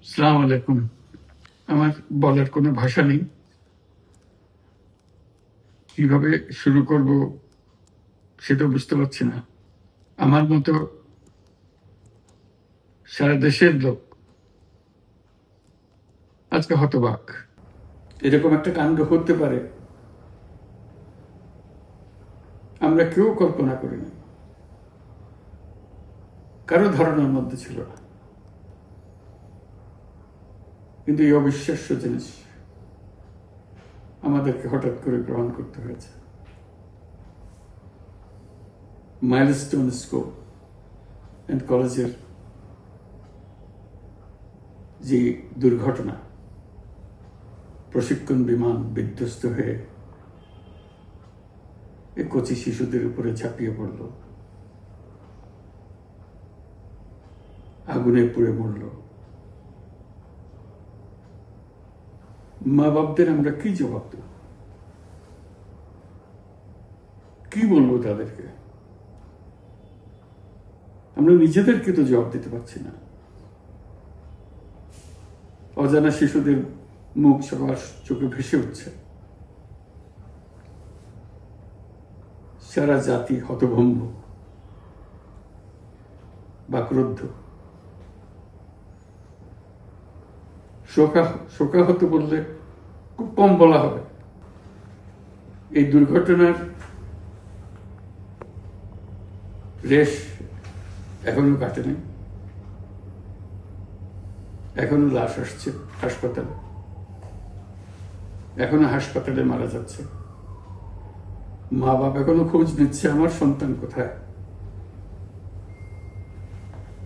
আসসালামু আলাইকুম। আমার বলার কোনো ভাষা নেই, কিভাবে শুরু করব সেটা বুঝতে পারছি না। আমার মতো সারা দেশের লোক আজকে হতবাক। এরকম একটা কাণ্ড হতে পারে আমরা কেউ কল্পনা করিনি, কারো ধারণার মধ্যে ছিল না। কিন্তু এই অবিশ্বাস্য জিনিস আমাদেরকে হঠাৎ করে গ্রহণ করতে হয়েছে। মাইলস্টোন স্কুল অ্যান্ড কলেজের যে দুর্ঘটনা, প্রশিক্ষণ বিমান বিধ্বস্ত হয়ে এই কচি শিশুদের উপরে ঝাঁপিয়ে পড়ল, আগুনে পুড়ে মরল। মা বাপদের আমরা কি জবাব দেব? কি বলবো তাদেরকে? আমরা নিজেদেরকে তো জবাব দিতে পারছি না। অজানা শিশুদের মুখ সবার চোখে ভেসে উঠছে। সারা জাতি হতভম্ব, বাক্রুদ্ধ, শোকাহত বললে খুব কম বলা হবে। এই দুর্ঘটনার রেশ এখনো কাটেনি। এখনো লাশ আসছে হাসপাতালে, এখনো হাসপাতালে মারা যাচ্ছে। মা বাবা এখনো খোঁজ নিচ্ছে আমার সন্তান কোথায়,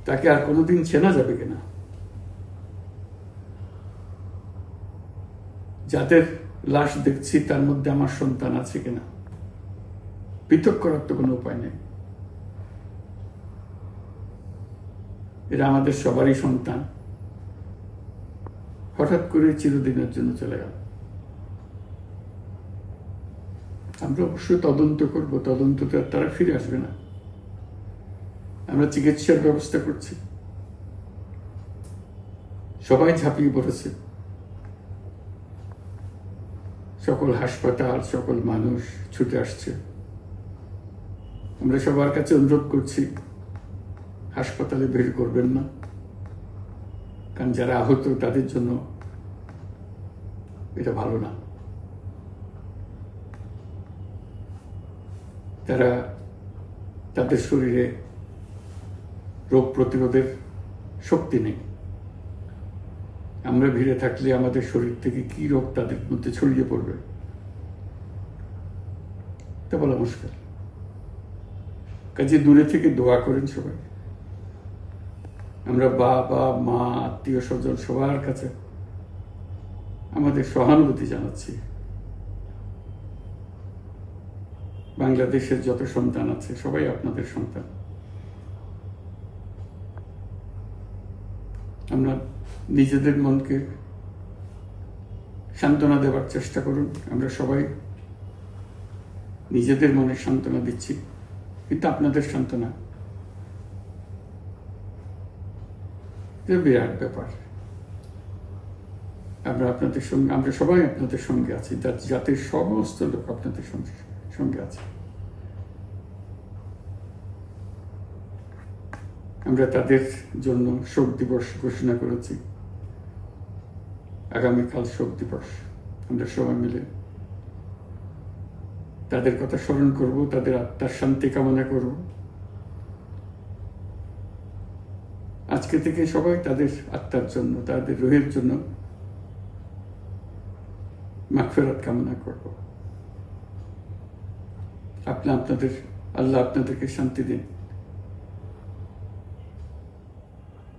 তাকে আর কোনোদিন চেনা যাবে কিনা। যাদের লাশ দেখছি তার মধ্যে আমার সন্তান আছে কিনা পৃথক করার তো কোনো উপায় নেই। এরা আমাদের সবারই সন্তান, হঠাৎ করে চিরদিনের জন্য চলে গেল। আমরা অবশ্যই তদন্ত করব, তদন্ততে আর তারা ফিরে আসবে না। আমরা চিকিৎসার ব্যবস্থা করছি, সবাই ঝাঁপিয়ে পড়েছে। সকল হাসপাতাল, সকল মানুষ ছুটে আসছে। আমরা সবার কাছে অনুরোধ করছি, হাসপাতালে ভিড় করবেন না, কারণ যারা আহত তাদের জন্য এটা ভালো না। তারা তাদের শরীরে রোগ প্রতিরোধের শক্তি নেই। আমরা ভিড়ে থাকলে আমাদের শরীর থেকে কি রোগ তাদের মধ্যে ছড়িয়ে পড়বে তা বলা মুশকিল। কাজে দূরে থেকে দোয়া করেন সবাই। আমরা বাবা মা আত্মীয় স্বজন সবার কাছে আমাদের সহানুভূতি জানাচ্ছি। বাংলাদেশের যত সন্তান আছে সবাই আপনাদের সন্তান। আমরা নিজেদের মনকে সান্ত্বনা দেওয়ার চেষ্টা করুন। আমরা সবাই নিজেদের মনে সান্ত্বনা দিচ্ছি, কিন্তু আপনাদের সান্ত্বনা বিরাট ব্যাপার। আমরা সবাই আপনাদের সঙ্গে আছি, জাতির সমস্ত লোক আপনাদের সঙ্গে আছে। আমরা তাদের জন্য শোক দিবস ঘোষণা করেছি। আগামীকাল শোক দিবস, আমরা সবাই মিলে তাদের কথা স্মরণ করব, তাদের আত্মার শান্তি কামনা করব। আজকে থেকে সবাই তাদের আত্মার জন্য, তাদের রুহের জন্য মাগফিরাত কামনা করব। আল্লাহ আপনাদেরকে শান্তি দিন।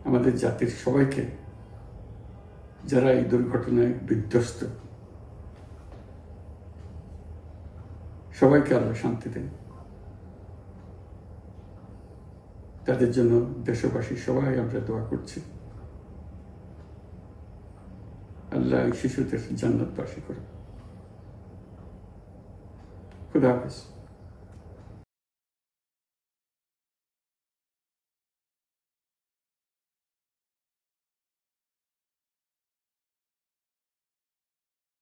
আমাদের জাতির সবাইকে, যারা এই দুর্ঘটনায় বিধ্বস্ত, সবাইকে আল্লাহ শান্তি দেন। তাদের জন্য দেশবাসী সবাই আমরা দোয়া করছি। আল্লাহ এই শিশুদের জান্নাতবাসী করে। খুদা হাফেজ।